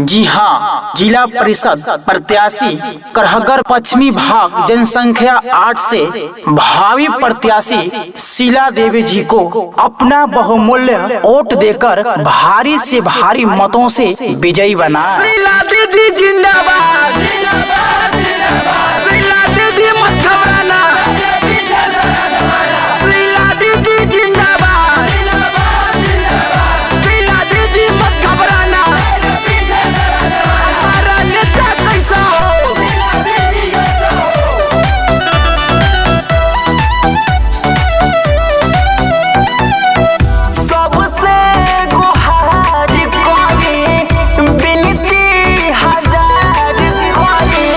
जी हाँ, जिला परिषद प्रत्याशी करहगर पश्चिमी भाग जनसंख्या 8 से भावी प्रत्याशी शीला देवी जी को अपना बहुमूल्य वोट देकर भारी से भारी मतों से विजयी बना। शीला दीदी जिंदाबाद, शीला दीदी मत घबराना, शीला दीदी जिंदाबाद, शीला दीदी मत घबराना। हमारा नेता कैसा हो, सबसे गुहार करी, बिनती हजार करी,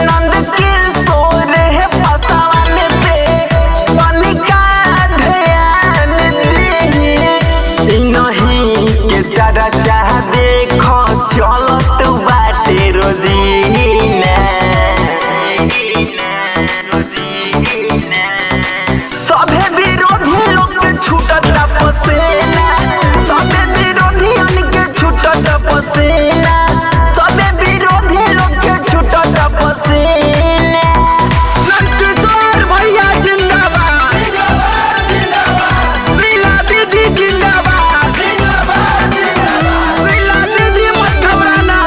नंद किशोर है पसवान पे तनिका ध्यान दीही। इनही के चर्चा देखो चलत बाटे रोजीना, सभे विरोधी लोग के छूटत पसीना, सभे विरोधियन के छूटत पसीना, सभे विरोधी लोग के छूटत पसीना। नंदकिशोर भैया जिंदाबाद, शीला दीदी जिंदाबाद, शीला दीदी मत घबराना।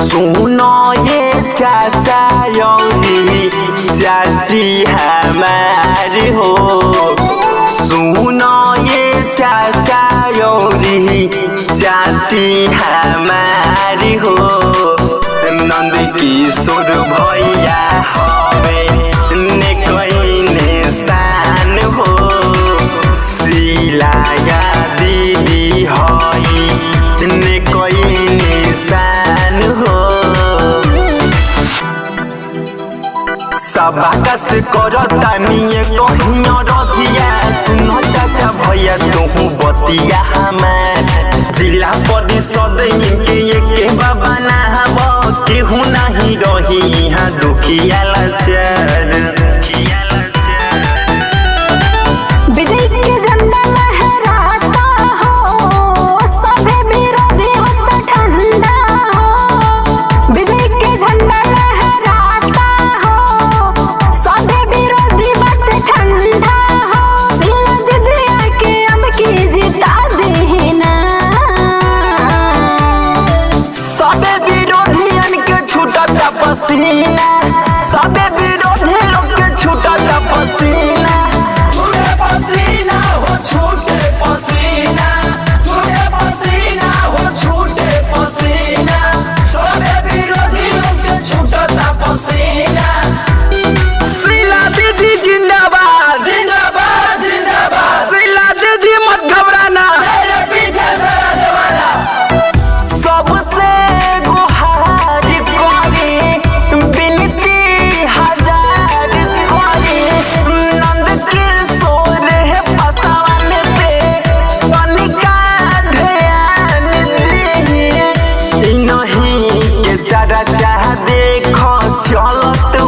सुनो ये चाचा योगी चाची हमारी हो, सुनो ये चाचा योगी चाची हमारी हो। नंद किशोर भैया हवे ने कोई निशान हो, शीला दीदी हई ने कोई निशान हो। सबकस करो तनिए कहीं रजिया, सुनो चाचा भैया तुहू बतिया हमार। जिला परिषद इनके एक बाबा नहब, केहू नहीं रही यहाँ दुखिया लाचार। विजय के झंडा लहराता हो, सभे विरोधी होता ठंडा हो। विजय के झंडा लहराता हो, सभे विरोधी बात ठंडा हो। शीला दीदी आके अब की जिता देना, सबे विरोधियन के छूटत पसीना, सबे विरोधी लोग के छूटत पसीना। छूटे पसीना हो, छूटे पसीना, छूटे पसीना हो, छूटे पसीना, सबे विरोधी लोग के छूटत पसीना। शीला दीदी जिंदाबाद, जिंदाबाद, जिंदाबाद, शीला दीदी मत घबराना, तेरे पीछे सारा जमाना। सबसे गुहार करी, बिनती हजार करी, नंद किशोर है पसवान पे तनिका ध्यान दीही। इनही के चर्चा देखो चलत